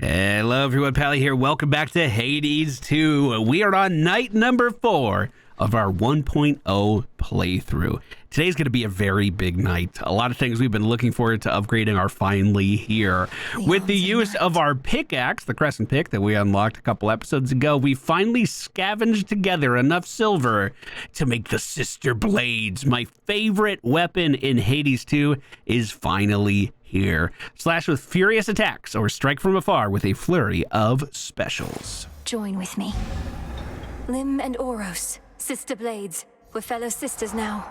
Hello everyone, Pally here. Welcome back to Hades 2. We are on night number 4 of our 1.0 playthrough. Today's going to be a very big night. A lot of things we've been looking forward to upgrading are finally here. With the use of our pickaxe, the crescent pick that we unlocked a couple episodes ago, we finally scavenged together enough silver to make the sister blades. My favorite weapon in Hades 2 is finally here. Slash with furious attacks or strike from afar with a flurry of specials. Join with me. Lim and Oros, sister blades. We're fellow sisters now.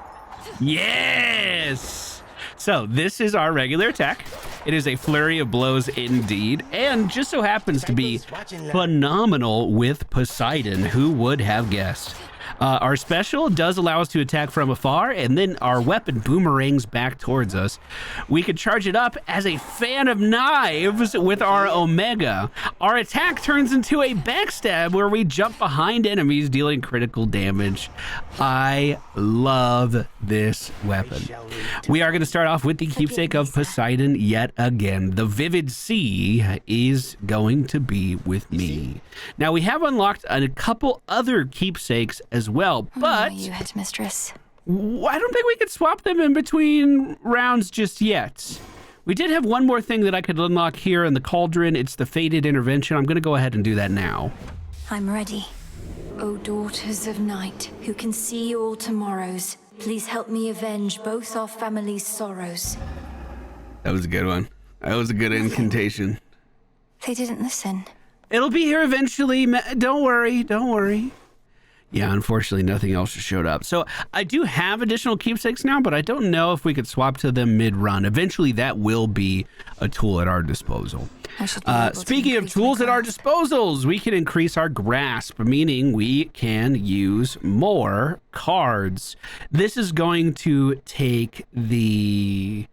Yes! So this is our regular attack. It is a flurry of blows indeed, and just so happens to be phenomenal with Poseidon. Who would have guessed? Our special does allow us to attack from afar, and then our weapon boomerangs back towards us. We can charge it up as a fan of knives with our Omega. Our attack turns into a backstab where we jump behind enemies, dealing critical damage. I love this weapon. We are going to start off with the keepsake of Poseidon yet again. The Vivid Sea is going to be with me. Now, we have unlocked a couple other keepsakes as well, but you headmistress. I don't think we could swap them in between rounds just yet. We did have one more thing that I could unlock here in the cauldron. It's the Fated Intervention. I'm going to go ahead and do that now. I'm ready. O daughters of night, who can see all tomorrows, please help me avenge both our family's sorrows. That was a good one. That was a good incantation. They didn't listen. It'll be here eventually. Don't worry. Don't worry. Yeah, unfortunately, nothing else showed up. So I do have additional keepsakes now, but I don't know if we could swap to them mid-run. Eventually, that will be a tool at our disposal. Speaking of tools at our disposals, we can increase our grasp, meaning we can use more cards. This is going to take the...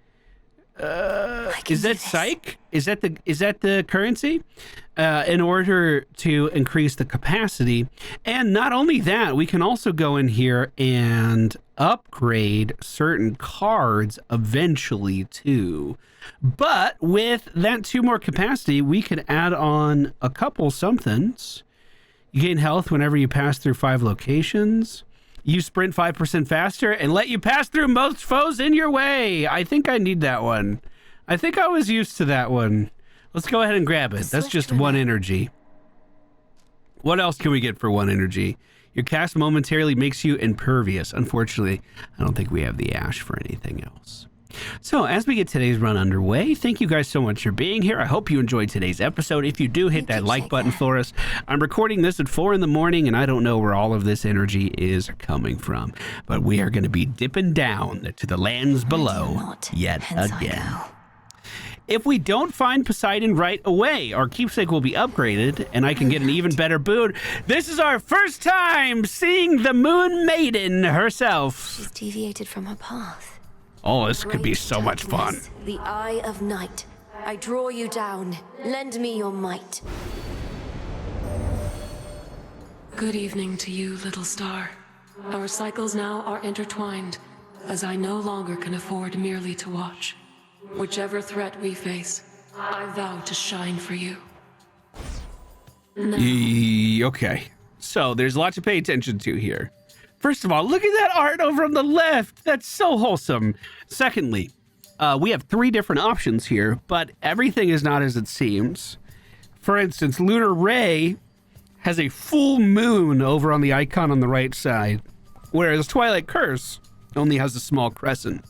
is that psych? Is that the currency? In order to increase the capacity. And not only that, we can also go in here and upgrade certain cards eventually too. But with that 2 more capacity, we could add on a couple somethings. You gain health whenever you pass through 5 locations. You sprint 5% faster and let you pass through most foes in your way. I think I need that one. I think I was used to that one. Let's go ahead and grab it. That's just 1 energy. What else can we get for 1 energy? Your cast momentarily makes you impervious. Unfortunately, I don't think we have the ash for anything else. So as we get today's run underway, thank you guys so much for being here. I hope you enjoyed today's episode. If you do, hit that like button for us. I'm recording this at 4 in the morning, and I don't know where all of this energy is coming from. But we are going to be dipping down to the lands below yet again. If we don't find Poseidon right away, our keepsake will be upgraded, and I can get an even better boon. This is our first time seeing the Moon Maiden herself. She's deviated from her path. Oh, this could be so much fun. The eye of night. I draw you down. Lend me your might. Good evening to you, little star. Our cycles now are intertwined, as I no longer can afford merely to watch. Whichever threat we face, I vow to shine for you. Okay, so there's a lot to pay attention to here. First of all, look at that art over on the left. That's so wholesome. Secondly, we have 3 different options here, but everything is not as it seems. For instance, Lunar Ray has a full moon over on the icon on the right side, whereas Twilight Curse only has a small crescent.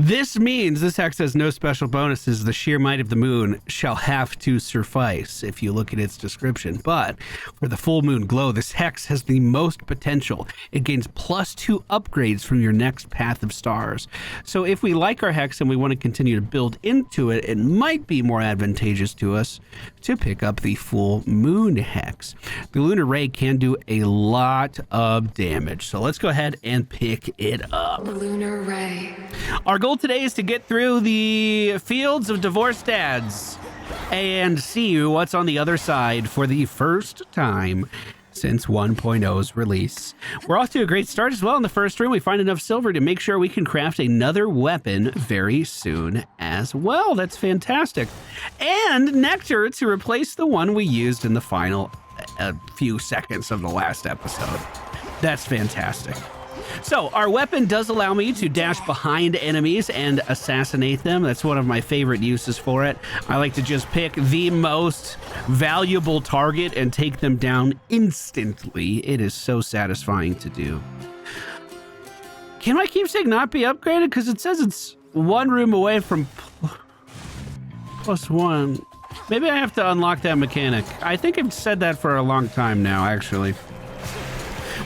This means this hex has no special bonuses. The sheer might of the moon shall have to suffice if you look at its description. But for the full moon glow, this hex has the most potential. It gains +2 upgrades from your next path of stars. So if we like our hex and we want to continue to build into it, it might be more advantageous to us to pick up the full moon hex. The lunar ray can do a lot of damage. So let's go ahead and pick it up. The lunar ray. Our goal today is to get through the fields of divorced dads and see what's on the other side for the first time. since 1.0's release. We're off to a great start as well. In the first room, we find enough silver to make sure we can craft another weapon very soon as well. That's fantastic. And nectar to replace the one we used in the final few seconds of the last episode. That's fantastic. So our weapon does allow me to dash behind enemies and assassinate them. That's one of my favorite uses for it. I like to just pick the most valuable target and take them down instantly. It is so satisfying to do. Can my keepsake not be upgraded? Because it says it's one room away from +1. Maybe I have to unlock that mechanic. I think I've said that for a long time now, actually.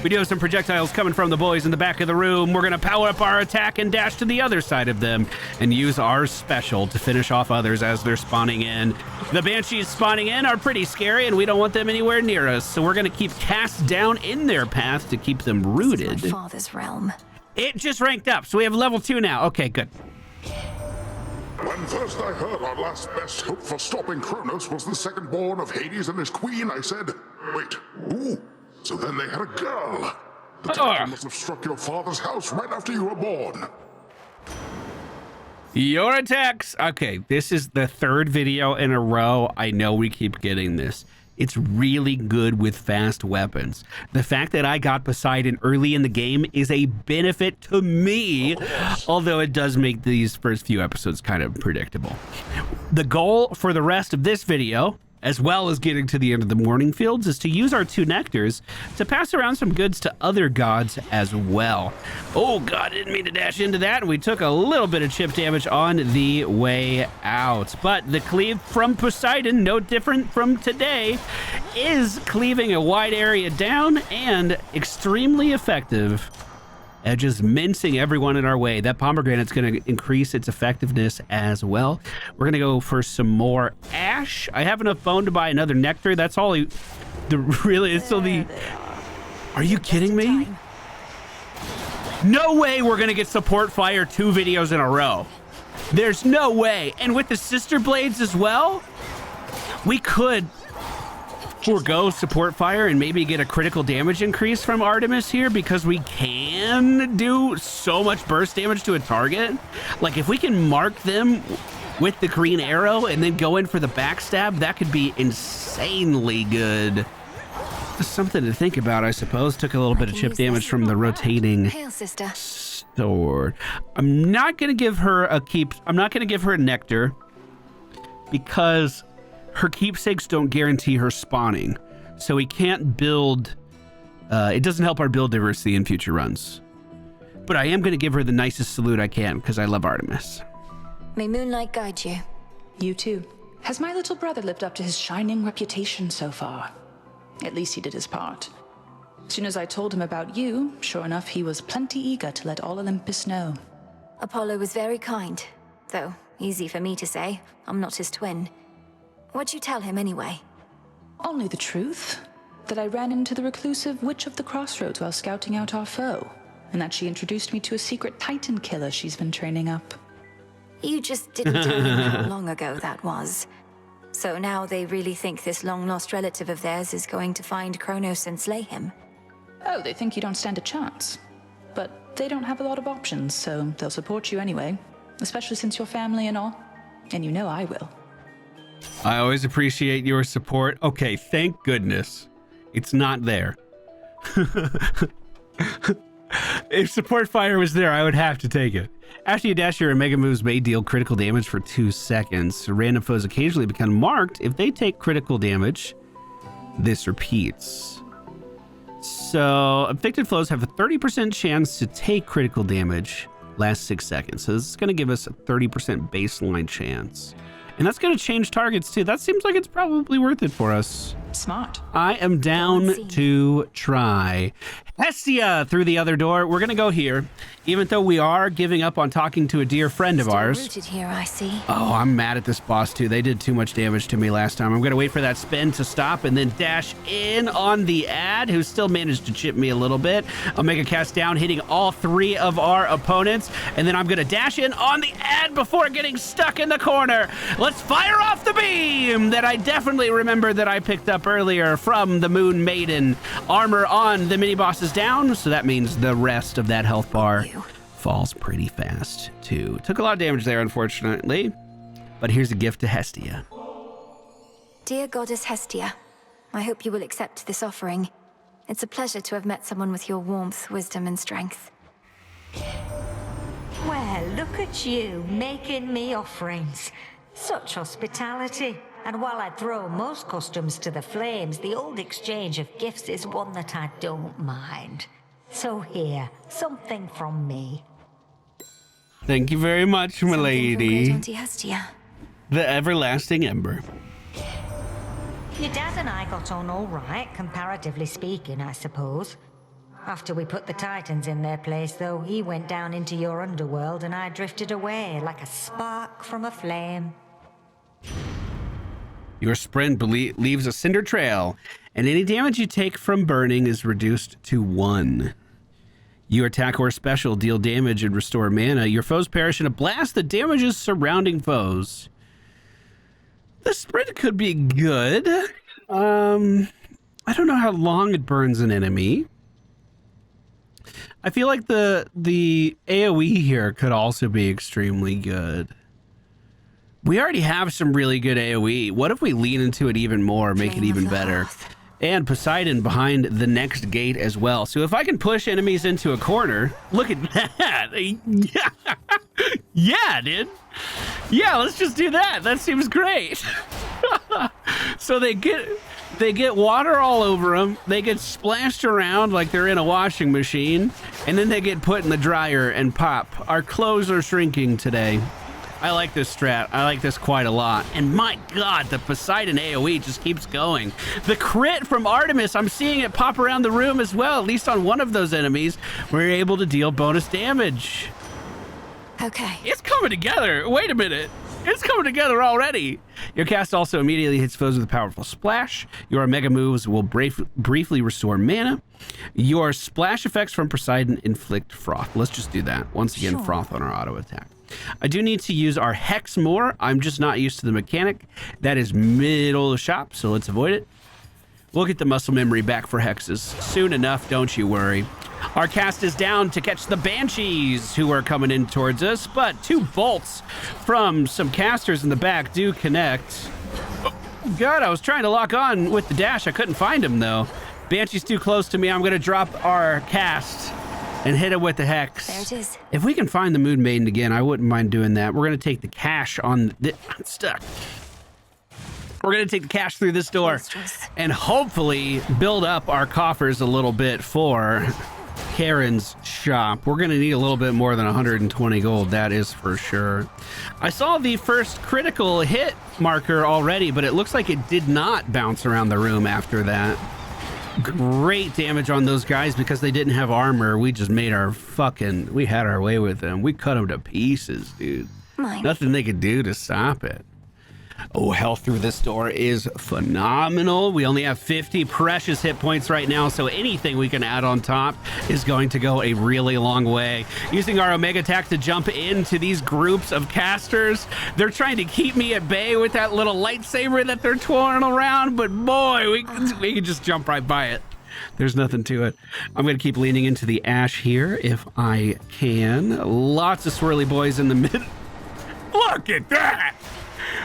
We do have some projectiles coming from the boys in the back of the room. We're going to power up our attack and dash to the other side of them and use our special to finish off others as they're spawning in. The banshees spawning in are pretty scary, and we don't want them anywhere near us, so we're going to keep cast down in their path to keep them rooted. This is my father's realm. It just ranked up, so we have level 2 now. Okay, good. When first I heard our last best hope for stopping Kronos was the second born of Hades and his queen, I said, wait, who? So then they had a girl. The titan must have struck your father's house right after you were born. Your attacks. Okay, this is the third video in a row. I know we keep getting this. It's really good with fast weapons. The fact that I got Poseidon early in the game is a benefit to me, although it does make these first few episodes kind of predictable. The goal for the rest of this video, as well as getting to the end of the morning fields, is to use our 2 nectars to pass around some goods to other gods as well. Oh god, I didn't mean to dash into that, and we took a little bit of chip damage on the way out. But the cleave from Poseidon, no different from today, is cleaving a wide area down and extremely effective at just mincing everyone in our way. That pomegranate's going to increase its effectiveness as well. We're going to go for some more ash. I have enough bone to buy another nectar. That's all really is. So are you kidding me? No way we're going to get support fire 2 videos in a row. There's no way. And with the sister blades as well, we could forego support fire and maybe get a critical damage increase from Artemis here, because we can do so much burst damage to a target. Like if we can mark them with the green arrow and then go in for the backstab, that could be insanely good. Just something to think about, I suppose. Took a little bit of chip damage from the rotating sword. I'm not gonna give her a nectar because her keepsakes don't guarantee her spawning, so we can't build. It doesn't help our build diversity in future runs. But I am going to give her the nicest salute I can because I love Artemis. May moonlight guide you. You too. Has my little brother lived up to his shining reputation so far? At least he did his part. As soon as I told him about you, sure enough, he was plenty eager to let all Olympus know. Apollo was very kind, though easy for me to say. I'm not his twin. What'd you tell him anyway? Only the truth. That I ran into the reclusive Witch of the Crossroads while scouting out our foe, and that she introduced me to a secret Titan killer she's been training up. You just didn't tell him how long ago that was. So now they really think this long-lost relative of theirs is going to find Kronos and slay him? Oh, they think you don't stand a chance. But they don't have a lot of options, so they'll support you anyway. Especially since you're family and all. And you know I will. I always appreciate your support. Okay, thank goodness it's not there. If support fire was there, I would have to take it. After you dash, your mega moves may deal critical damage for 2 seconds. Random foes occasionally become marked. If they take critical damage, this repeats. So affected foes have a 30% chance to take critical damage last 6 seconds. So this is going to give us a 30% baseline chance. And that's going to change targets too. That seems like it's probably worth it for us. Smart. I am down to try. Hestia through the other door. We're going to go here, even though we are giving up on talking to a dear friend of ours. Rooted here, I see. Oh, I'm mad at this boss too. They did too much damage to me last time. I'm going to wait for that spin to stop and then dash in on the ad, who still managed to chip me a little bit. I'll make a cast down, hitting all 3 of our opponents, and then I'm going to dash in on the ad before getting stuck in the corner. Let's fire off the beam that I definitely remember that I picked up up earlier from the Moon Maiden. Armor on the mini-boss is down, so that means the rest of that health bar falls pretty fast, too. Took a lot of damage there, unfortunately. But here's a gift to Hestia. Dear Goddess Hestia, I hope you will accept this offering. It's a pleasure to have met someone with your warmth, wisdom, and strength. Well, look at you, making me offerings. Such hospitality. And while I throw most customs to the flames, the old exchange of gifts is one that I don't mind. So here, something from me. Thank you very much, my lady. From Auntie Hestia. The everlasting ember. Your dad and I got on all right, comparatively speaking, I suppose. After we put the Titans in their place, though, he went down into your underworld and I drifted away like a spark from a flame. Your sprint leaves a cinder trail, and any damage you take from burning is reduced to 1. Your attack or special deal damage and restore mana. Your foes perish in a blast that damages surrounding foes. The sprint could be good. I don't know how long it burns an enemy. I feel like the AoE here could also be extremely good. We already have some really good AoE. What if we lean into it even more, make it even better? And Poseidon behind the next gate as well. So if I can push enemies into a corner, look at that. Yeah, dude. Yeah, let's just do that. That seems great. So they get water all over them. They get splashed around like they're in a washing machine, and then they get put in the dryer and pop. Our clothes are shrinking today. I like this strat. I like this quite a lot. And my God, the Poseidon AoE just keeps going. The crit from Artemis, I'm seeing it pop around the room as well. At least on one of those enemies, we're able to deal bonus damage. Okay. It's coming together. Wait a minute. It's coming together already. Your cast also immediately hits foes with a powerful splash. Your mega moves will briefly restore mana. Your splash effects from Poseidon inflict froth. Let's just do that. Once again, sure. Froth on our auto attack. I do need to use our Hex more. I'm just not used to the mechanic. That is middle of the shop, so let's avoid it. We'll get the muscle memory back for Hexes soon enough, don't you worry. Our cast is down to catch the Banshees who are coming in towards us, but 2 bolts from some casters in the back do connect. Oh, God, I was trying to lock on with the dash. I couldn't find him, though. Banshee's too close to me. I'm going to drop our cast and hit it with the Hex. There it is. If we can find the Moon Maiden again, I wouldn't mind doing that. We're going to take the cash on the... I'm stuck. We're going to take the cash through this door and hopefully build up our coffers a little bit for Karen's shop. We're going to need a little bit more than 120 gold, that is for sure. I saw the first critical hit marker already, but it looks like it did not bounce around the room after that. Great damage on those guys because they didn't have armor. We just made we had our way with them. We cut them to pieces, dude. Nothing they could do to stop it. Oh, health through this door is phenomenal. We only have 50 precious hit points right now, so anything we can add on top is going to go a really long way. Using our Omega attack to jump into these groups of casters. They're trying to keep me at bay with that little lightsaber that they're twirling around, but boy, we can just jump right by it. There's nothing to it. I'm going to keep leaning into the ash here if I can. Lots of swirly boys in the middle. Look at that!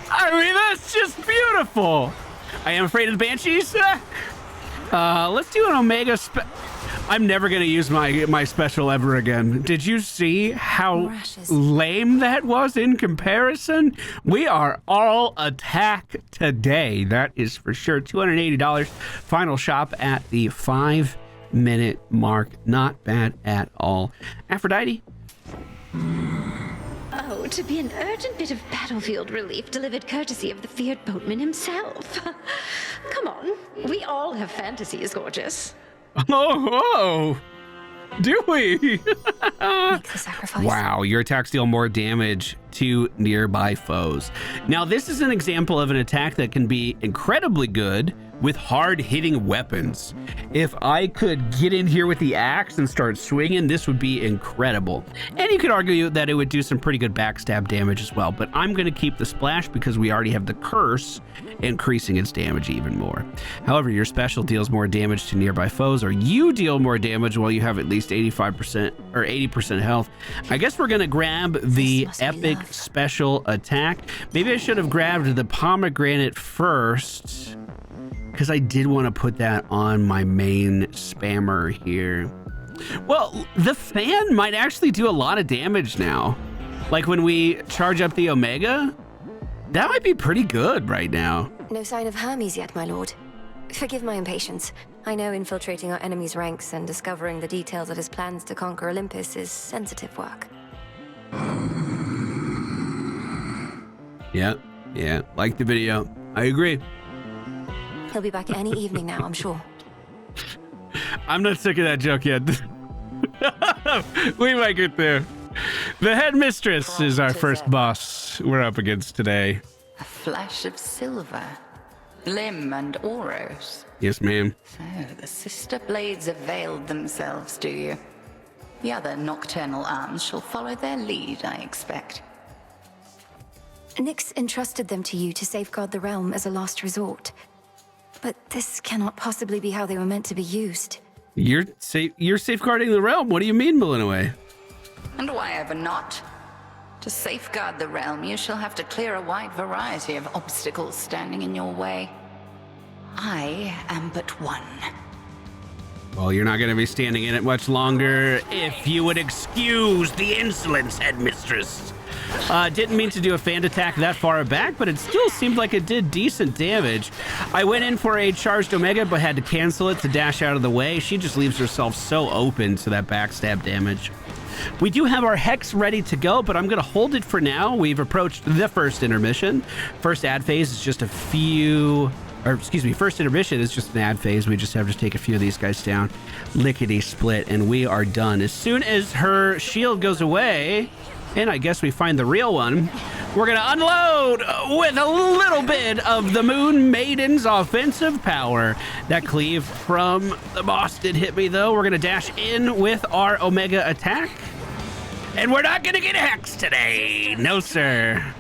I mean, that's just beautiful. I am afraid of the Banshees. Let's do an Omega I'm never going to use my special ever again. Did you see how lame that was in comparison? We are all attack today. That is for sure. $280. Final shop at the 5-minute mark. Not bad at all. Aphrodite. Oh, to be an urgent bit of battlefield relief delivered courtesy of the feared boatman himself. Come on, we all have fantasies, gorgeous. Oh, do we? Make the sacrifice. Wow, your attacks deal more damage to nearby foes. Now, this is an example of an attack that can be incredibly good with hard-hitting weapons. If I could get in here with the axe and start swinging, this would be incredible. And you could argue that it would do some pretty good backstab damage as well, but I'm going to keep the splash because we already have the curse increasing its damage even more. However, your special deals more damage to nearby foes, or you deal more damage while you have at least 85% or 80% health. I guess we're going to grab the epic special attack. Maybe I should have grabbed the pomegranate first, because I did want to put that on my main spammer here. Well, the fan might actually do a lot of damage now. Like when we charge up the Omega, that might be pretty good right now. No sign of Hermes yet, my lord. Forgive my impatience. I know infiltrating our enemy's ranks and discovering the details of his plans to conquer Olympus is sensitive work. Yeah, like the video. I agree. He'll be back any evening now, I'm sure. I'm not sick of that joke yet. We might get there. The headmistress is our first boss we're up against today. A flash of silver, limb and auros. Yes, ma'am. So the sister blades have veiled themselves, do you? The other nocturnal arms shall follow their lead, I expect. Nyx entrusted them to you to safeguard the realm as a last resort. But this cannot possibly be how they were meant to be used. You're safeguarding the realm. What do you mean, Melinoe? And why ever not? To safeguard the realm, you shall have to clear a wide variety of obstacles standing in your way. I am but one. Well, you're not going to be standing in it much longer. If you would excuse the insolence, headmistress. Didn't mean to do a fan attack that far back, but it still seemed like it did decent damage. I went in for a charged Omega, but had to cancel it to dash out of the way. She just leaves herself so open to that backstab damage. We do have our Hex ready to go, but I'm going to hold it for now. We've approached the first intermission. First ad phase is just first intermission is just an ad phase. We just have to take a few of these guys down. Lickety split, and we are done. As soon as her shield goes away, and I guess we find the real one, we're going to unload with a little bit of the Moon Maiden's offensive power. That cleave from the boss did hit me, though. We're going to dash in with our Omega attack. And we're not going to get hexed today. No, sir.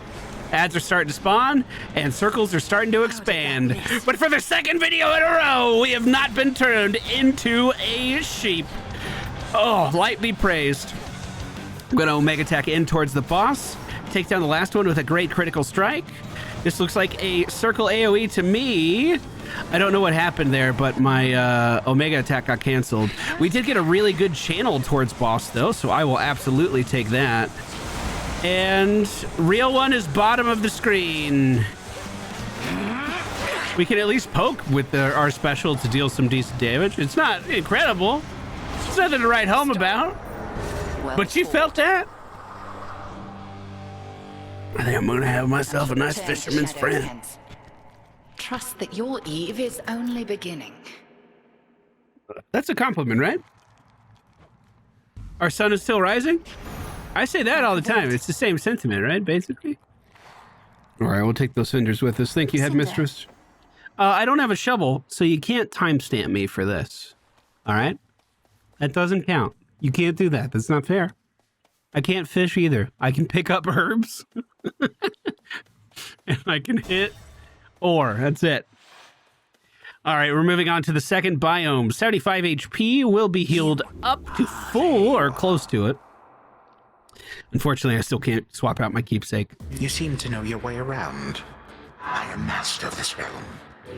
Ads are starting to spawn, and circles are starting to expand. But for the second video in a row, we have not been turned into a sheep. Oh, light be praised. I'm going to Omega attack in towards the boss. Take down the last one with a great critical strike. This looks like a circle AoE to me. I don't know what happened there, but my Omega attack got canceled. We did get a really good channel towards boss, though, so I will absolutely take that. And real one is bottom of the screen. We can at least poke with our special to deal some decent damage. It's not incredible. It's nothing to write home about. But you felt that? I think I'm gonna have myself a nice fisherman's friend. Trust that your eve is only beginning. That's a compliment, right? Our sun is still rising? I say that all the time. It's the same sentiment, right? Basically. All right, we'll take those cinders with us. Thank you, headmistress. I don't have a shovel, so you can't timestamp me for this. All right? That doesn't count. You can't do that. That's not fair. I can't fish either. I can pick up herbs. And I can hit ore. That's it. All right, we're moving on to the second biome. 75 HP will be healed up to full or close to it. Unfortunately, I still can't swap out my keepsake. You seem to know your way around. I am master of this realm.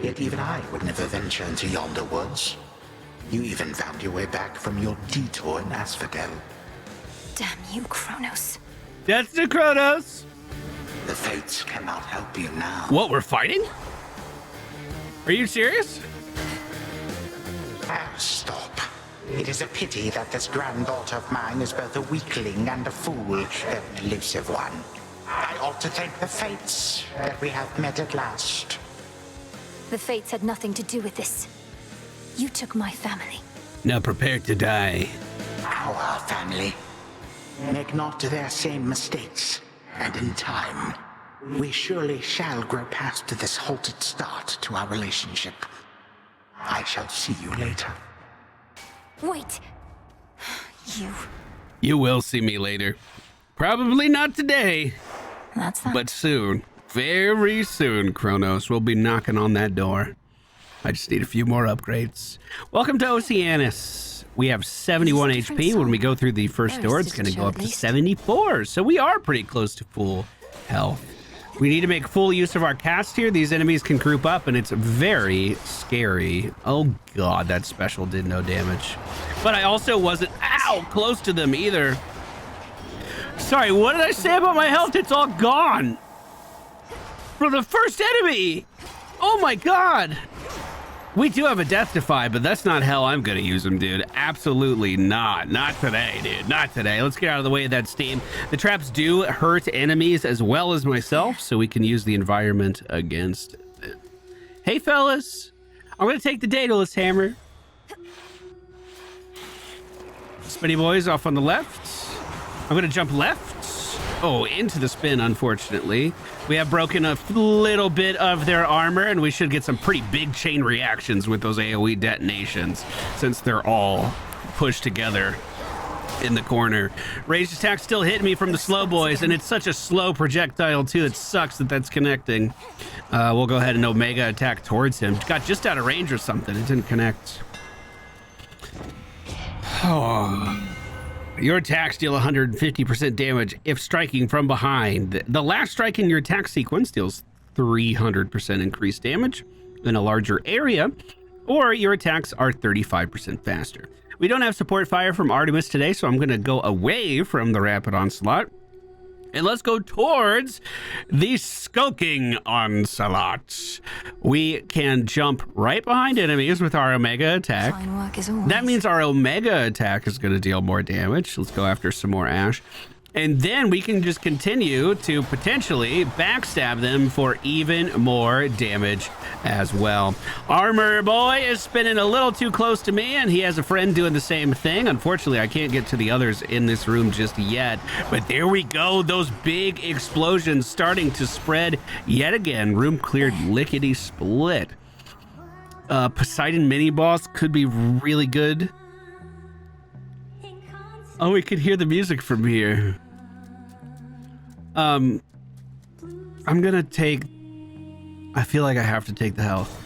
Yet even I would never venture into yonder woods. You even found your way back from your detour in Asphodel. Damn you, Kronos. That's the Kronos. The fates cannot help you now. What, we're fighting? Are you serious? Ah, stop. It is a pity that this granddaughter of mine is both a weakling and a fool, an elusive one. I ought to thank the fates that we have met at last. The fates had nothing to do with this. You took my family. Now prepare to die. Our family. Make not their same mistakes. And in time, we surely shall grow past this halted start to our relationship. I shall see you later. Wait. You will see me later. Probably not today, That's that. but soon. Very soon, Kronos. We'll be knocking on that door. I just need a few more upgrades. Welcome to Oceanus. We have 71 HP. When we go through the first door, it's going to go up to 74. So we are pretty close to full health. We need to make full use of our cast here. These enemies can group up, and it's very scary. Oh, God, that special did no damage. But I also wasn't, close to them either. Sorry, what did I say about my health? It's all gone. For the first enemy. Oh, my God. We do have a death defy, but that's not how I'm going to use them, dude. Absolutely not. Not today, dude. Not today. Let's get out of the way of that steam. The traps do hurt enemies as well as myself, so we can use the environment against it. Hey, fellas. I'm going to take the Daedalus hammer. Spinny boys off on the left. I'm going to jump left. Oh, into the spin, unfortunately. We have broken a little bit of their armor, and we should get some pretty big chain reactions with those AoE detonations, since they're all pushed together in the corner. Ranged attack still hitting me from the slow boys, and it's such a slow projectile, too. It sucks that that's connecting. We'll go ahead and Omega attack towards him. Got just out of range or something. It didn't connect. Oh... Your attacks deal 150% damage if striking from behind. The last strike in your attack sequence deals 300% increased damage in a larger area, or your attacks are 35% faster. We don't have support fire from Artemis today, so I'm going to go away from the Rapid Onslaught. And let's go towards the Skulking Onslaught. We can jump right behind enemies with our Omega attack. Fine work as always. That means our Omega attack is going to deal more damage. Let's go after some more Ash. And then we can just continue to potentially backstab them for even more damage as well. Armor Boy is spinning a little too close to me, and he has a friend doing the same thing. Unfortunately, I can't get to the others in this room just yet. But there we go. Those big explosions starting to spread yet again. Room cleared lickety split. Poseidon mini boss could be really good. Oh, we could hear the music from here. I'm gonna take... I feel like I have to take the health.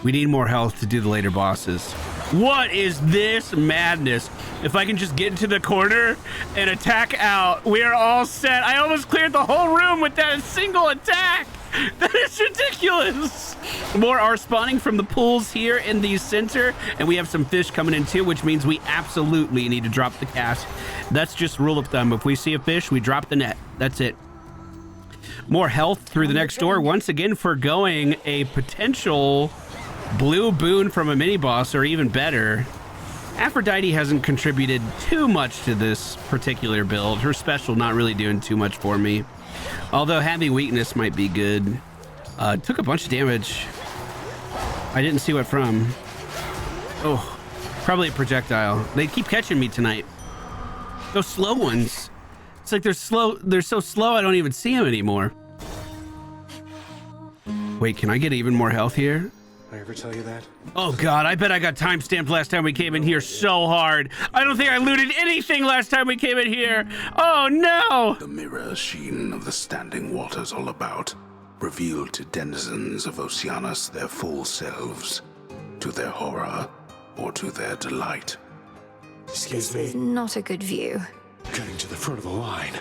We need more health to do the later bosses. What is this madness? If I can just get into the corner and attack out, we are all set. I almost cleared the whole room with that single attack. That is ridiculous. More are spawning from the pools here in the center, and we have some fish coming in too, which means we absolutely need to drop the cast. That's just rule of thumb. If we see a fish, we drop the net. That's it. More health through the next door, once again foregoing a potential blue boon from a mini boss, or even better. Aphrodite hasn't contributed too much to this particular build. Her special not really doing too much for me. Although having weakness might be good. Took a bunch of damage. I didn't see what from. Oh, probably a projectile. They keep catching me tonight. Those slow ones. It's like they're slow. They're so slow I don't even see them anymore. Wait, can I get even more health here? I ever tell you that? Oh God, I bet I got time stamped last time we came in here so hard. I don't think I looted anything last time we came in here. Oh no! The mirror sheen of the standing waters all about revealed to denizens of Oceanus their full selves, to their horror or to their delight. Excuse This is me. not a good view. Cutting to the front of the line.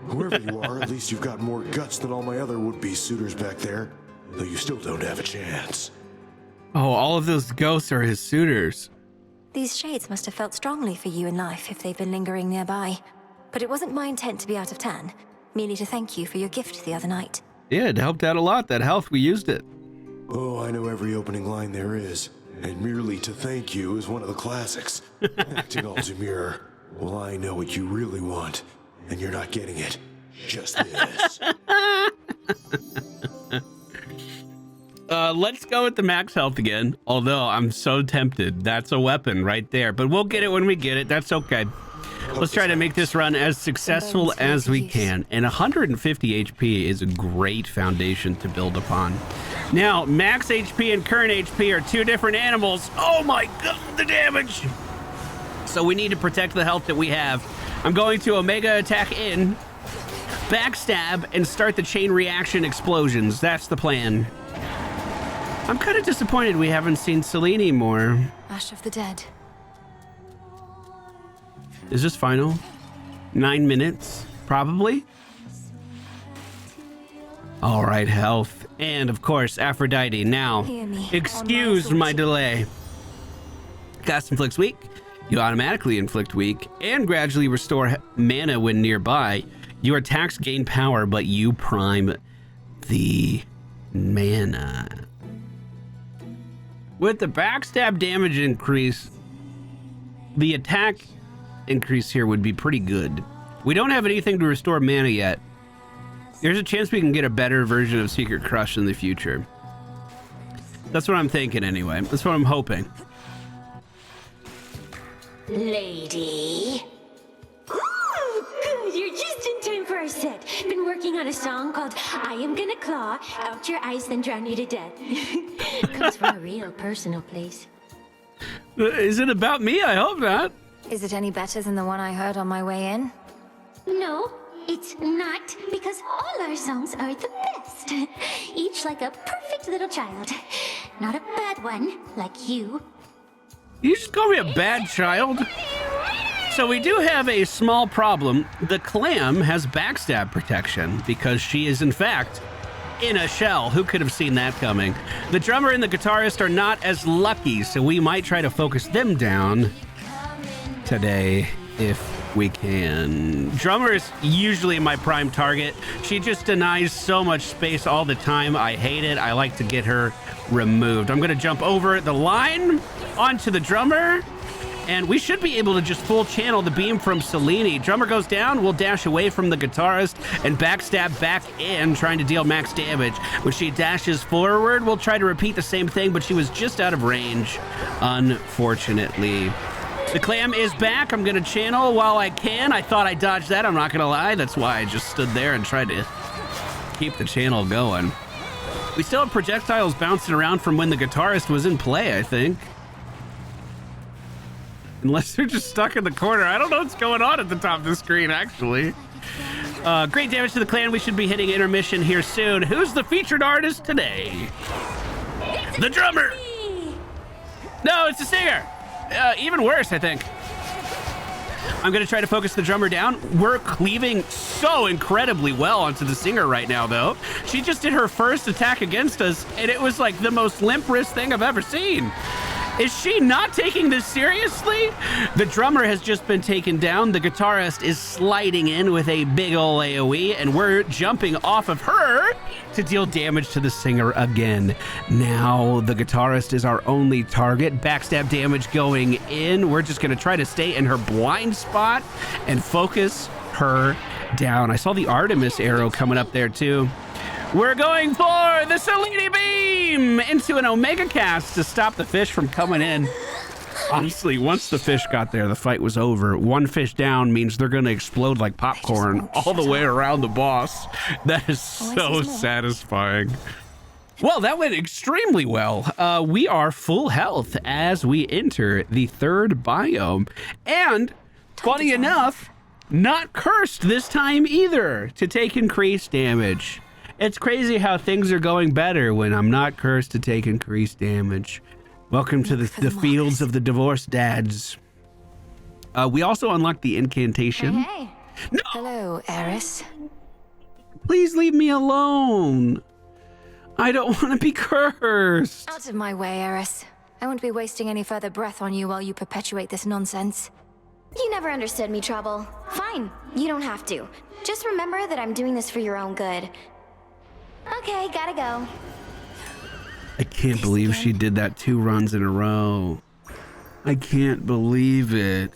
Whoever you are, at least you've got more guts than all my other would-be suitors back there. Though you still don't have a chance. Oh, all of those ghosts are his suitors. These shades must have felt strongly for you in life if they've been lingering nearby. But it wasn't my intent to be out of turn, merely to thank you for your gift the other night. Yeah, it helped out a lot. That health, we used it. Oh, I know every opening line there is. And merely to thank you is one of the classics. Acting all demure. Well, I know what you really want, and you're not getting it. Just this. Let's go with the max health again. Although I'm so tempted. That's a weapon right there. But we'll get it when we get it. That's okay. Let's try to make this run as successful as we can. And 150 HP is a great foundation to build upon. Now, max HP and current HP are two different animals. Oh my god, the damage! So we need to protect the health that we have. I'm going to Omega attack in, backstab, and start the chain reaction explosions. That's the plan. I'm kind of disappointed we haven't seen Selene more. Ash of the Dead. Is this final? 9 minutes, probably. All right, health. And of course, Aphrodite. Now, excuse my delay. Cast inflicts weak. You automatically inflict weak and gradually restore mana when nearby. Your attacks gain power, but you prime the mana. With the backstab damage increase, the attack increase here would be pretty good. We don't have anything to restore mana yet. There's a chance we can get a better version of Secret Crush in the future. That's what I'm thinking anyway. That's what I'm hoping. Lady. Ooh, good. You're just in time for our set. Been working on a song called I Am Gonna Claw Out Your Eyes Then Drown You to Death. Comes from a real personal place. Is it about me? I hope not. Is it any better than the one I heard on my way in? No, it's not, because all our songs are the best. Each like a perfect little child. Not a bad one, like you. You just call me a bad child? So we do have a small problem. The clam has backstab protection because she is in fact in a shell. Who could have seen that coming? The drummer and the guitarist are not as lucky, so we might try to focus them down today if we can. Drummer is usually my prime target. She just denies so much space all the time. I hate it. I like to get her removed. I'm gonna jump over the line onto the drummer, and we should be able to just full channel the beam from Selene. Drummer goes down, we'll dash away from the guitarist and backstab back in, trying to deal max damage. When she dashes forward, we'll try to repeat the same thing, but she was just out of range, unfortunately. The clam is back. I'm gonna channel while I can. I thought I dodged that, I'm not gonna lie. That's why I just stood there and tried to keep the channel going. We still have projectiles bouncing around from when the guitarist was in play, I think. Unless they're just stuck in the corner. I don't know what's going on at the top of the screen, actually. Great damage to the clan. We should be hitting intermission here soon. Who's the featured artist today? The drummer! No, it's the singer! Even worse, I think. I'm gonna try to focus the drummer down. We're cleaving so incredibly well onto the singer right now, though. She just did her first attack against us, and it was like the most limp wrist thing I've ever seen. Is she not taking this seriously? The drummer has just been taken down. The guitarist is sliding in with a big ol' AoE, and we're jumping off of her to deal damage to the singer again. Now the guitarist is our only target. Backstab damage going in. We're just gonna try to stay in her blind spot and focus her down. I saw the Artemis arrow coming up there too. We're going for the Selene beam into an Omega cast to stop the fish from coming in. Honestly, once the fish got there, the fight was over. One fish down means they're going to explode like popcorn all the way around the boss. That is so satisfying. Well, that went extremely well. We are full health as we enter the third biome. And funny enough, not cursed this time either to take increased damage. It's crazy how things are going better when I'm not cursed to take increased damage. Welcome to the fields of the divorced dads. We also unlocked the incantation. Hey. No! Hello, Eris. Please leave me alone. I don't want to be cursed. Out of my way, Eris. I won't be wasting any further breath on you while you perpetuate this nonsense. You never understood me, Trouble. Fine, you don't have to. Just remember that I'm doing this for your own good. Okay, gotta go. I can't believe she did that 2 runs in a row. I can't believe it.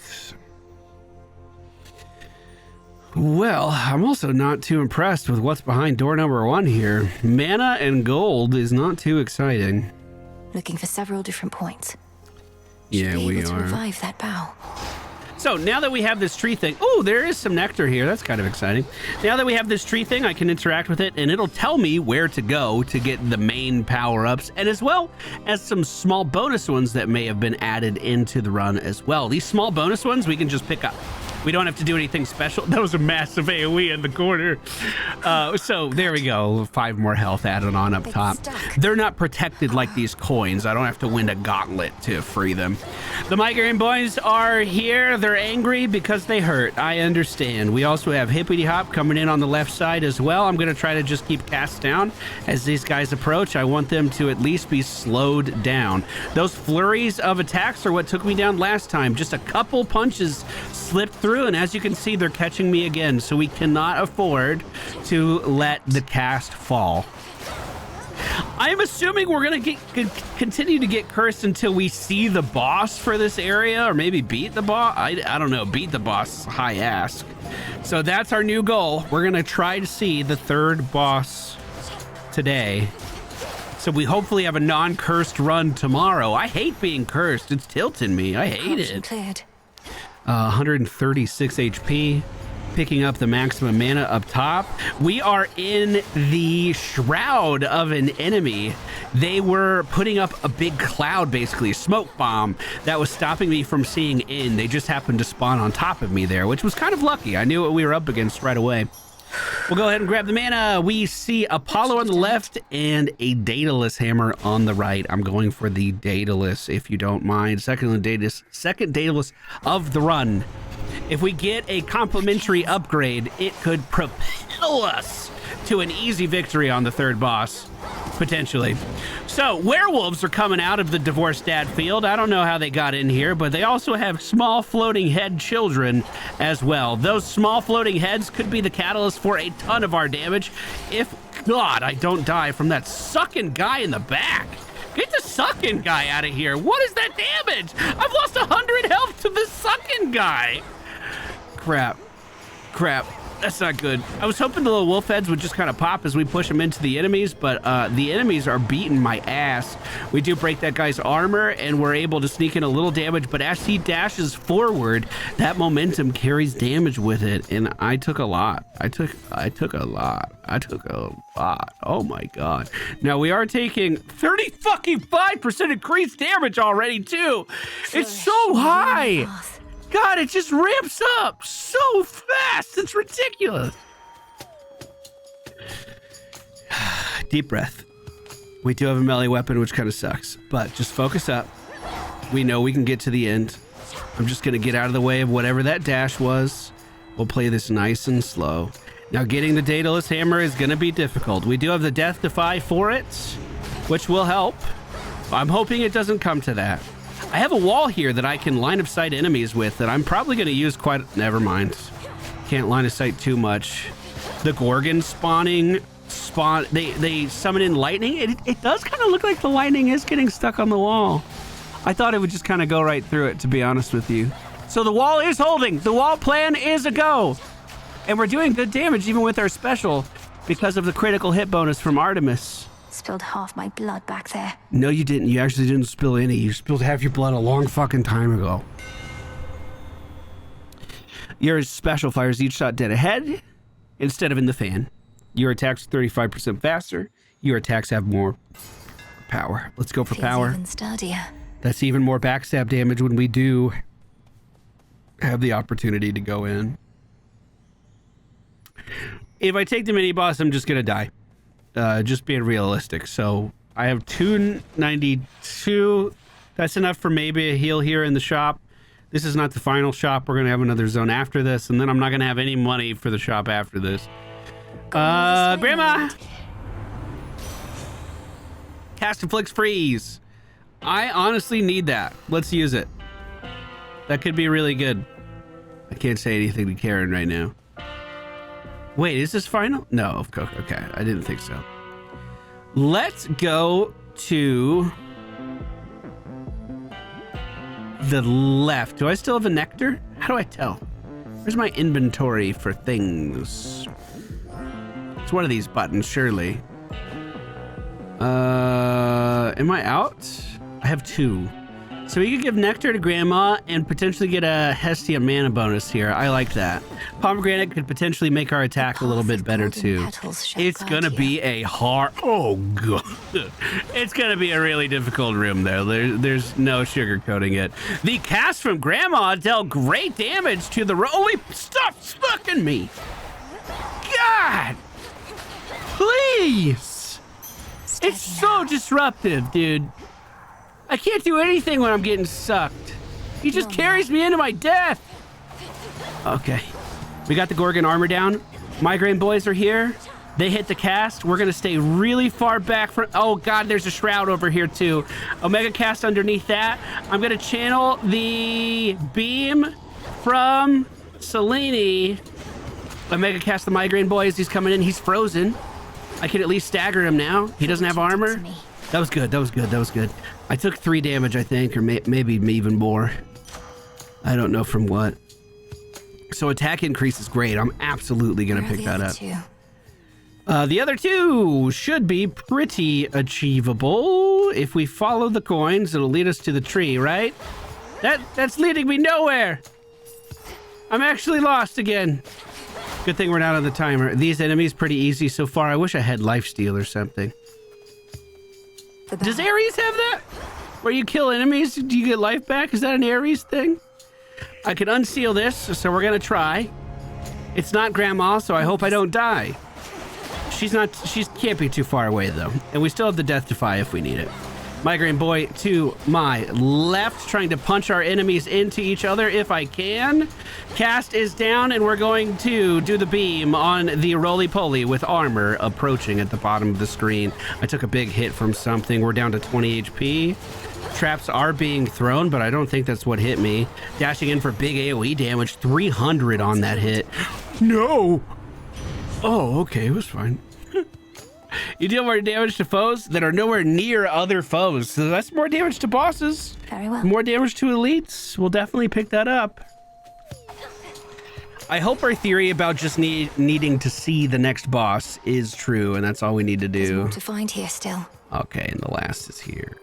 Well, I'm also not too impressed with what's behind door number 1 here. Mana and gold is not too exciting. Looking for several different points. Yeah, we to are. revive that bow. So now that we have this tree thing, oh, there is some nectar here. That's kind of exciting. Now that we have this tree thing, I can interact with it and it'll tell me where to go to get the main power-ups, and as well as some small bonus ones that may have been added into the run as well. These small bonus ones we can just pick up. We don't have to do anything special. That was a massive AoE in the corner. So there we go. 5 more health added on up top. They're not protected like these coins. I don't have to win a gauntlet to free them. The migraine boys are here. They're angry because they hurt. I understand. We also have Hippity Hop coming in on the left side as well. I'm going to try to just keep cast down as these guys approach. I want them to at least be slowed down. Those flurries of attacks are what took me down last time. Just a couple punches slipped through, and as you can see, they're catching me again, so we cannot afford to let the cast fall. I'm assuming we're gonna continue to get cursed until we see the boss for this area, or maybe beat the boss. I don't know, beat the boss, high ask. So that's our new goal. We're gonna try to see the 3rd boss today, so we hopefully have a non-cursed run tomorrow. I hate being cursed. It's tilting me. I hate it. Cleared. 136 HP, picking up the maximum mana up top. We are in the shroud of an enemy. They were putting up a big cloud, basically a smoke bomb that was stopping me from seeing in. They just happened to spawn on top of me there, which was kind of lucky. I knew what we were up against right away. We'll go ahead and grab the mana. We see Apollo on the left and a Daedalus hammer on the right. I'm going for the Daedalus, if you don't mind. Second Daedalus of the run. If we get a complimentary upgrade, it could propel us to an easy victory on the 3rd boss, potentially. So werewolves are coming out of the divorced dad field. I don't know how they got in here, but they also have small floating head children as well. Those small floating heads could be the catalyst for a ton of our damage if, God, I don't die from that sucking guy in the back. Get the sucking guy out of here. What is that damage? I've lost 100 health to the sucking guy. Crap. That's not good. I was hoping the little wolf heads would just kind of pop as we push them into the enemies, but the enemies are beating my ass. We do break that guy's armor, and we're able to sneak in a little damage, but as he dashes forward, that momentum carries damage with it, and I took a lot. I took a lot. Oh my God. Now we are taking 35% increased damage already too. It's so high. God, it just ramps up so fast. It's ridiculous. Deep breath. We do have a melee weapon, which kind of sucks, but just focus up. We know we can get to the end. I'm just going to get out of the way of whatever that dash was. We'll play this nice and slow. Now, getting the Daedalus hammer is going to be difficult. We do have the Death Defy for it, which will help. I'm hoping it doesn't come to that. I have a wall here that I can line of sight enemies with that I'm probably going to use quite... Never mind. Can't line of sight too much. The Gorgon spawn... They summon in lightning. It does kind of look like the lightning is getting stuck on the wall. I thought it would just kind of go right through it, to be honest with you. So the wall is holding. The wall plan is a go. And we're doing good damage even with our special because of the critical hit bonus from Artemis. Spilled half my blood back there. No, you didn't. You actually didn't spill any. You spilled half your blood a long fucking time ago. Your special fires each shot dead ahead instead of in the fan. Your attacks are 35% faster. Your attacks have more power. Let's go for power. Even sturdier. That's even more backstab damage when we do have the opportunity to go in. If I take the mini boss, I'm just gonna die. Just being realistic. So I have 292. That's enough for maybe a heal here in the shop. This is not the final shop. We're gonna have another zone after this, and then I'm not gonna have any money for the shop after this. Grandma! Cast and Flicks freeze. I honestly need that. Let's use it. That could be really good. I can't say anything to Karen right now. Wait, is this final? No, okay, I didn't think so. Let's go to the left. Do I still have a nectar? How do I tell? Where's my inventory for things? It's one of these buttons, surely. Am I out? I have 2. So we could give Nectar to Grandma and potentially get a Hestia mana bonus here. I like that. Pomegranate could potentially make our attack a little bit better too. It's gonna be a hard, oh god. It's gonna be a really difficult room there. There's no sugarcoating it. The cast from Grandma dealt great damage to the holy stop smucking me. God, please. It's so disruptive, dude. I can't do anything when I'm getting sucked. He just carries me into my death. Okay. We got the Gorgon armor down. Migraine boys are here. They hit the cast. We're going to stay really far back from... Oh, God, there's a shroud over here, too. Omega cast underneath that. I'm going to channel the beam from Selene. Omega cast the Migraine boys. He's coming in. He's frozen. I can at least stagger him now. He doesn't have armor. That was good. That was good. That was good. I took 3 damage, I think, or maybe even more. I don't know from what. So attack increase is great. I'm absolutely going to pick that up. The other 2 should be pretty achievable. If we follow the coins, it'll lead us to the tree, right? That's leading me nowhere. I'm actually lost again. Good thing we're not on the timer. These enemies pretty easy so far. I wish I had lifesteal or something. Does Ares have that? Where you kill enemies, do you get life back? Is that an Ares thing? I can unseal this, so we're gonna try. It's not Grandma, so I hope I don't die. She can't be too far away though. And we still have the death defy if we need it. Migraine boy to my left, trying to punch our enemies into each other if I can. Cast is down, and we're going to do the beam on the roly-poly with armor approaching at the bottom of the screen. I took a big hit from something. We're down to 20 HP. Traps are being thrown, but I don't think that's what hit me. Dashing in for big AoE damage, 300 on that hit. No! Oh, okay, it was fine. You deal more damage to foes that are nowhere near other foes. So that's more damage to bosses. Very well. More damage to elites. We'll definitely pick that up. I hope our theory about just needing to see the next boss is true, and that's all we need to do. There's more to find here still. Okay, and the last is here.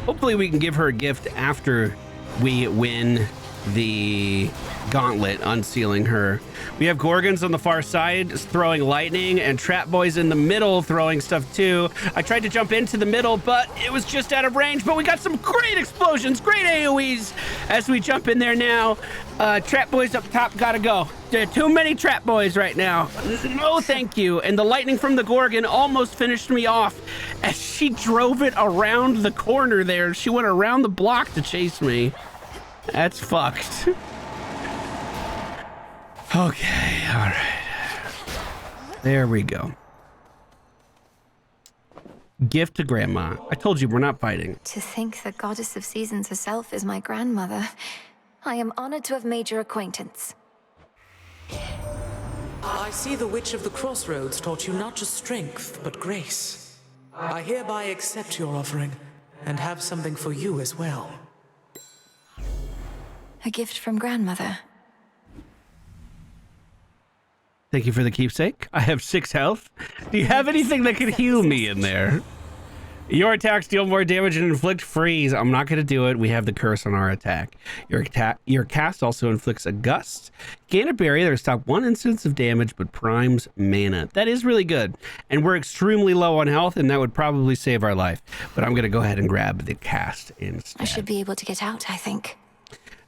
Hopefully we can give her a gift after we win the gauntlet, unsealing her. We have Gorgons on the far side throwing lightning, and Trap Boys in the middle throwing stuff too. I tried to jump into the middle, but it was just out of range, but we got some great explosions, great AoEs as we jump in there now. Trap Boys up top gotta go. There are too many Trap Boys right now. No thank you. And the lightning from the Gorgon almost finished me off as she drove it around the corner there. She went around the block to chase me. That's fucked. Okay, all right. There we go. Gift to Grandma. I told you we're not fighting. To think the goddess of seasons herself is my grandmother. I am honored to have made your acquaintance. I see the Witch of the Crossroads taught you not just strength, but grace. I hereby accept your offering, and have something for you as well. A gift from grandmother. Thank you for the keepsake. I have 6 health. Do you have anything that can heal me in there? Your attacks deal more damage and inflict freeze. I'm not going to do it. We have the curse on our attack. Your cast also inflicts a gust. Gain a barrier that stops 1 instance of damage but primes mana. That is really good. And we're extremely low on health, and that would probably save our life. But I'm going to go ahead and grab the cast instead. I should be able to get out, I think.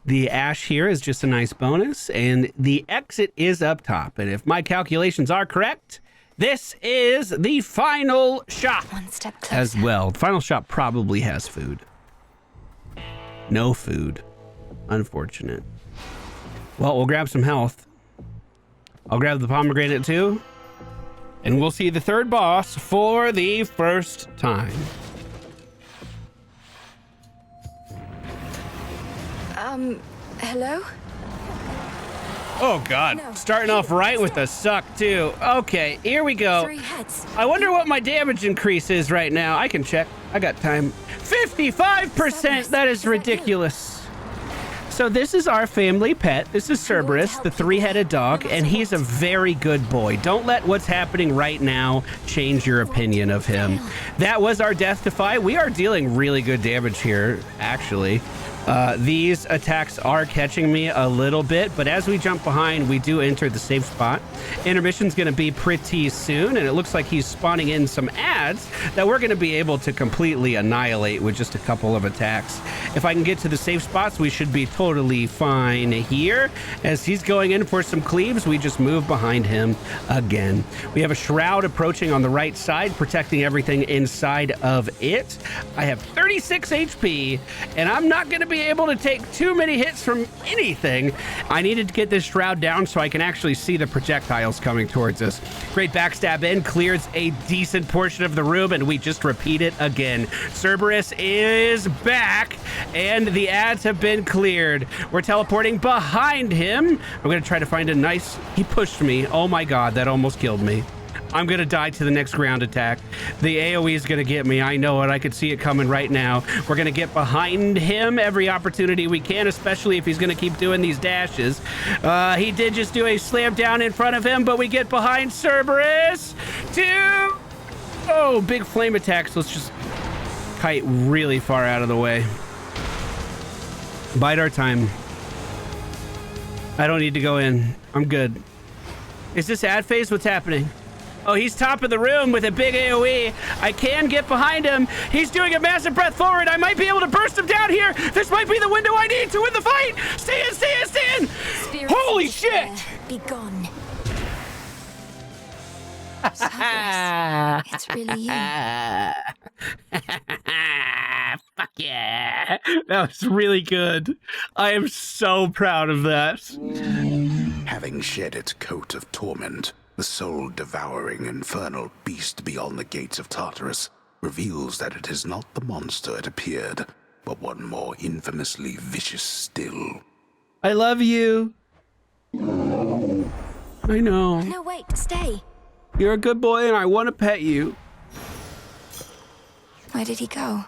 The ash here is just a nice bonus, and the exit is up top. And if my calculations are correct, this is the final shop. One step closer. As well. The final shop probably has food. No food. Unfortunate. Well, we'll grab some health. I'll grab the pomegranate too. And we'll see the 3rd boss for the first time. Hello? Oh God, No. starting off right with a suck too. Okay, here we go. 3 heads. I wonder what my damage increase is right now. I can check, I got time. 55%, that is ridiculous. So this is our family pet. This is Cerberus, the three-headed dog, and he's a very good boy. Don't let what's happening right now change your opinion of him. That was our death defy. We are dealing really good damage here, actually. These attacks are catching me a little bit, but as we jump behind, we do enter the safe spot. Intermission's going to be pretty soon, and it looks like he's spawning in some ads that we're going to be able to completely annihilate with just a couple of attacks. If I can get to the safe spots, we should be totally fine here. As he's going in for some cleaves, we just move behind him again. We have a shroud approaching on the right side, protecting everything inside of it. I have 36 HP, and I'm not going to be able to take too many hits from anything. I needed to get this shroud down so I can actually see the projectiles coming towards us. Great backstab in, clears a decent portion of the room, and we just repeat it again. Cerberus is back, and the ads have been cleared. We're teleporting behind him. I'm going to try to find a nice... He pushed me. Oh my god, that almost killed me. I'm going to die to the next ground attack. The AoE is going to get me. I know it. I could see it coming right now. We're going to get behind him every opportunity we can, especially if he's going to keep doing these dashes. He did just do a slam down in front of him, but we get behind Cerberus. Oh, big flame attacks. Let's just kite really far out of the way. Bide our time. I don't need to go in. I'm good. Is this ad phase? What's happening? Oh, he's top of the room with a big AoE. I can get behind him. He's doing a massive breath forward. I might be able to burst him down here. This might be the window I need to win the fight. Stay in, stay in, stay in. Holy shit. Be gone. Cerberus, it's really you. Fuck yeah. That was really good. I am so proud of that. Having shed its coat of torment, the soul-devouring infernal beast beyond the gates of Tartarus reveals that it is not the monster it appeared, but one more infamously vicious still. I love you. I know. No, wait, stay. You're a good boy and I want to pet you. Where did he go?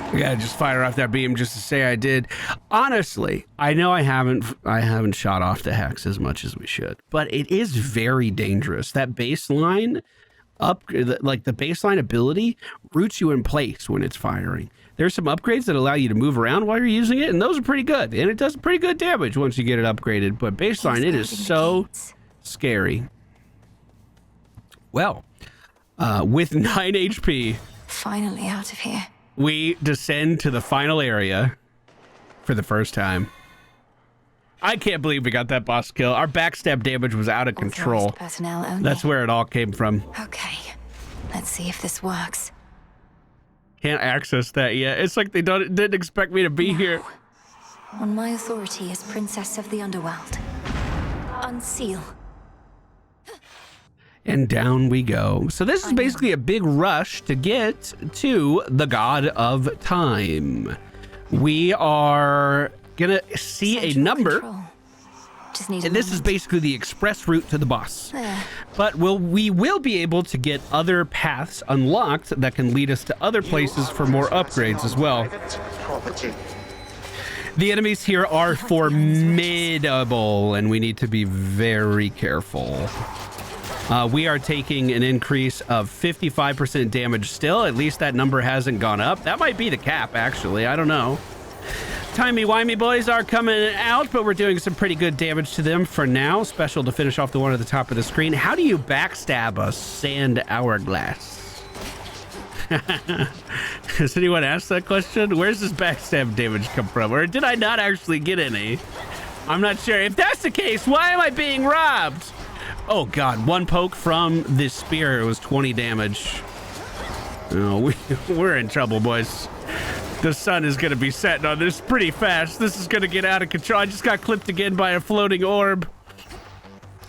I gotta just fire off that beam just to say I did. Honestly, I know I haven't shot off the hex as much as we should, but it is very dangerous. That baseline like the baseline ability roots you in place when it's firing. There's some upgrades that allow you to move around while you're using it, and those are pretty good. And it does pretty good damage once you get it upgraded. But baseline, it is so scary. Well, with 9 HP, finally out of here. We descend to the final area for the first time. I can't believe we got that boss kill. Our backstab damage was out of control. Personnel only. That's where it all came from. Okay, let's see if this works. Can't access that yet. It's like they didn't expect me to be here. On my authority as Princess of the Underworld. Unseal. And down we go. So this is basically a big rush to get to the God of Time. We are gonna see a number. And this is basically the express route to the boss. But we will be able to get other paths unlocked that can lead us to other places for more upgrades as well. The enemies here are formidable, and we need to be very careful. We are taking an increase of 55% damage still. At least that number hasn't gone up. That might be the cap, actually. I don't know. Timey-wimey boys are coming out, but we're doing some pretty good damage to them for now. Special to finish off the one at the top of the screen. How do you backstab a sand hourglass? Has anyone asked that question? Where's this backstab damage come from? Or did I not actually get any? I'm not sure. If that's the case, why am I being robbed? Oh god, one poke from this spear was 20 damage. Oh, we're in trouble, boys. The sun is going to be setting on this pretty fast. This is going to get out of control. I just got clipped again by a floating orb.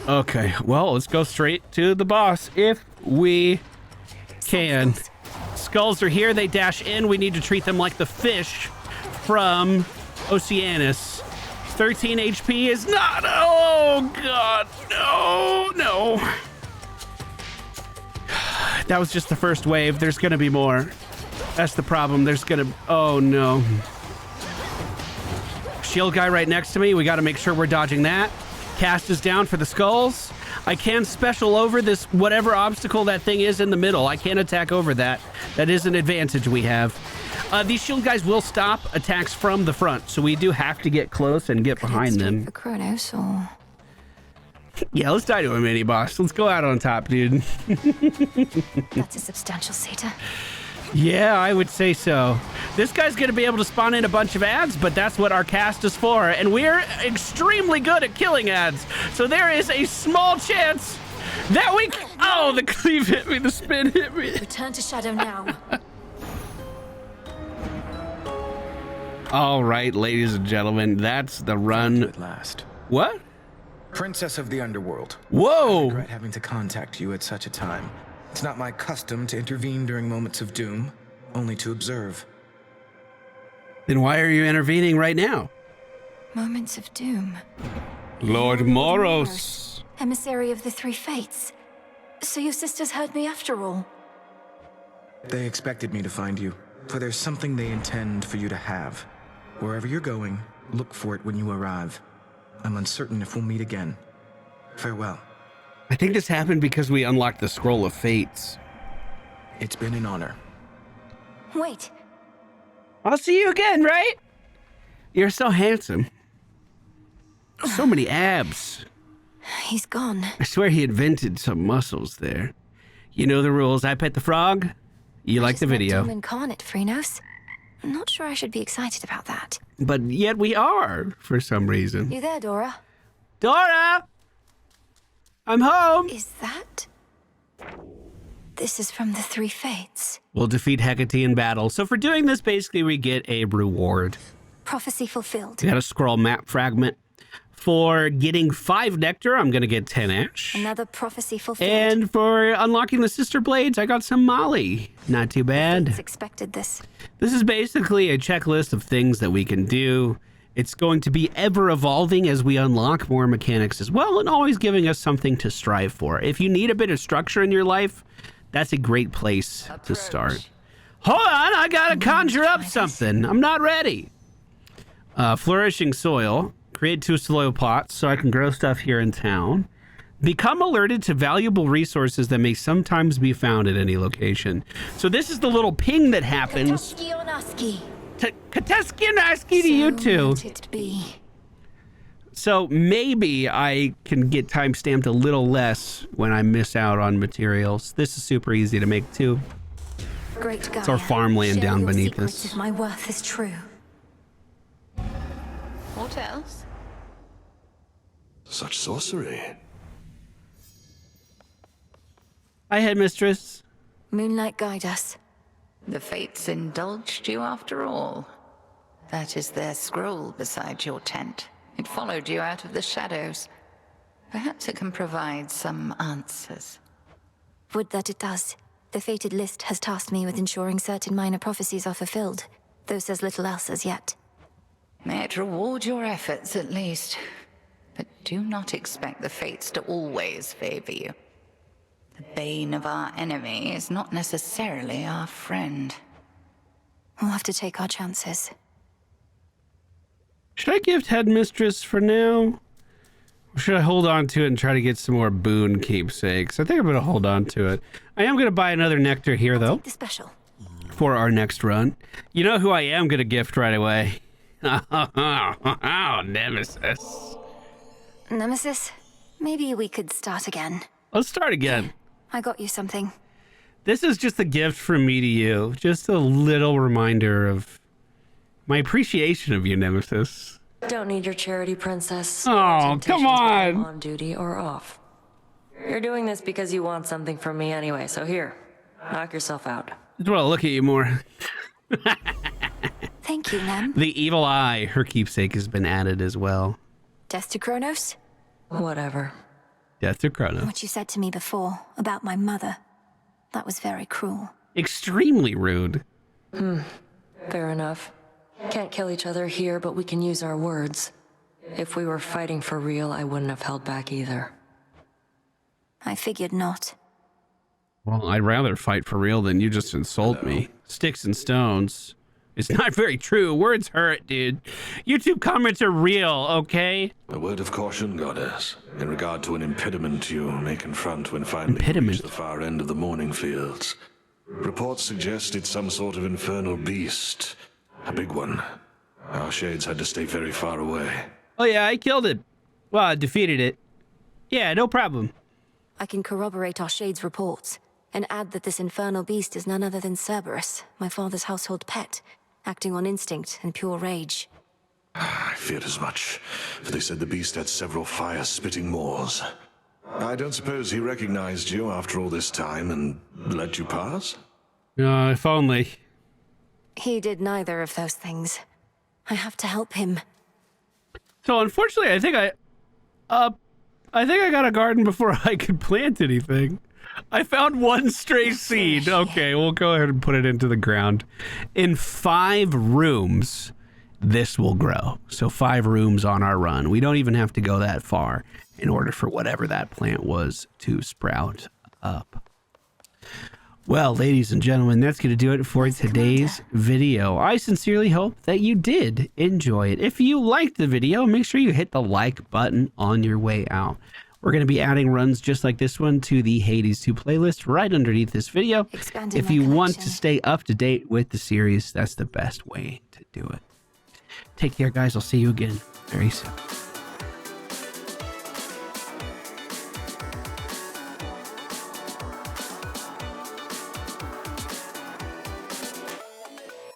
Okay, well, let's go straight to the boss if we can. Skulls are here. They dash in. We need to treat them like the fish from Oceanus. 13 HP is not... Oh, God. No. That was just the first wave. There's going to be more. That's the problem. There's going to... Oh, no. Shield guy right next to me. We got to make sure we're dodging that. Cast is down for the skulls. I can special over this, whatever obstacle that thing is in the middle. I can't attack over that. That is an advantage we have. These shield guys will stop attacks from the front, so we do have to get close and get behind them. For Kronos, or... Yeah, let's die to a mini boss. Let's go out on top, dude. That's a substantial Sata. Yeah, I would say so. This guy's going to be able to spawn in a bunch of ads, but that's what our cast is for. And we're extremely good at killing ads. So there is a small chance that we... Oh, the cleave hit me. The spin hit me. Return to Shadow now. All right, ladies and gentlemen, that's the run. At last. What? Princess of the Underworld. Whoa! I regret having to contact you at such a time. It's not my custom to intervene during moments of doom, only to observe. Then why are you intervening right now? Moments of doom. Lord Moros. Emissary of the Three Fates. So your sisters heard me after all. They expected me to find you, for there's something they intend for you to have. Wherever you're going, look for it when you arrive. I'm uncertain if we'll meet again. Farewell. I think this happened because we unlocked the Scroll of Fates. It's been an honor. Wait. I'll see you again, right? You're so handsome. So many abs. He's gone. I swear he invented some muscles there. You know the rules. I pet the frog. You like the video. Doom incarnate, Phrynos. I'm not sure I should be excited about that. But yet we are, for some reason. You there, Dora? Dora! I'm home! Is that... This is from the Three Fates. We'll defeat Hecate in battle. So for doing this, basically we get a reward. Prophecy fulfilled. We got a scroll map fragment. For getting 5 nectar, I'm going to get 10 ash. Another prophecy fulfilled. And for unlocking the sister blades, I got some molly. Not too bad. Expected this. This is basically a checklist of things that we can do. It's going to be ever evolving as we unlock more mechanics as well, and always giving us something to strive for. If you need a bit of structure in your life, that's a great place to start. Hold on, I gotta conjure up something. I'm not ready. Flourishing soil. Create 2 soil pots so I can grow stuff here in town. Become alerted to valuable resources that may sometimes be found at any location. So this is the little ping that happens. Kateski to you two. So maybe I can get time stamped a little less when I miss out on materials. This is super easy to make too. Great Gaia, it's our farmland down beneath us. If my worth is true. What else? Such sorcery. Hi, Headmistress. Moonlight, guide us. The fates indulged you after all. That is their scroll beside your tent. It followed you out of the shadows. Perhaps it can provide some answers. Would that it does. The fated list has tasked me with ensuring certain minor prophecies are fulfilled, though says little else as yet. May it reward your efforts at least. But do not expect the fates to always favor you. The bane of our enemy is not necessarily our friend. We'll have to take our chances. Should I gift Headmistress for now? Or should I hold on to it and try to get some more boon keepsakes? I think I'm going to hold on to it. I am going to buy another nectar here, though. The special. For our next run. You know who I am going to gift right away? Oh, Nemesis. Nemesis, maybe we could start again. Let's start again. I got you something. This is just a gift from me to you. Just a little reminder of my appreciation of you, Nemesis. Don't need your charity, Princess. Oh, come on. On duty or off. You're doing this because you want something from me anyway, so here, knock yourself out. Just want to look at you more. Thank you, Nem. The evil eye, her keepsake, has been added as well. Death to Kronos? Whatever. Death to Kronos. What you said to me before about my mother. That was very cruel. Extremely rude. Fair enough. Can't kill each other here, but we can use our words. If we were fighting for real, I wouldn't have held back either. I figured not. Well, I'd rather fight for real than you just insult me. Sticks and stones. It's not very true. Words hurt, dude. YouTube comments are real, okay? A word of caution, Goddess, in regard to an impediment you may confront when finally you reach the far end of the morning fields. Reports suggest it's some sort of infernal beast. A big one. Our shades had to stay very far away. Oh yeah, I killed it. Well, I defeated it. Yeah, no problem. I can corroborate our Shade's reports, and add that this infernal beast is none other than Cerberus, my father's household pet, acting on instinct and pure rage. I feared as much, for they said the beast had several fire-spitting maws. I don't suppose he recognized you after all this time and let you pass? If only. He did neither of those things. I have to help him. So unfortunately, I think I got a garden before I could plant anything. I found one stray seed. Okay, we'll go ahead and put it into the ground. In 5 rooms, this will grow. So 5 rooms on our run. We don't even have to go that far in order for whatever that plant was to sprout up. Well, ladies and gentlemen, that's going to do it for today's video. I sincerely hope that you did enjoy it. If you liked the video, make sure you hit the like button on your way out. We're going to be adding runs just like this one to the Hades 2 playlist right underneath this video. If you want to stay up to date with the series, that's the best way to do it. Take care, guys. I'll see you again very soon.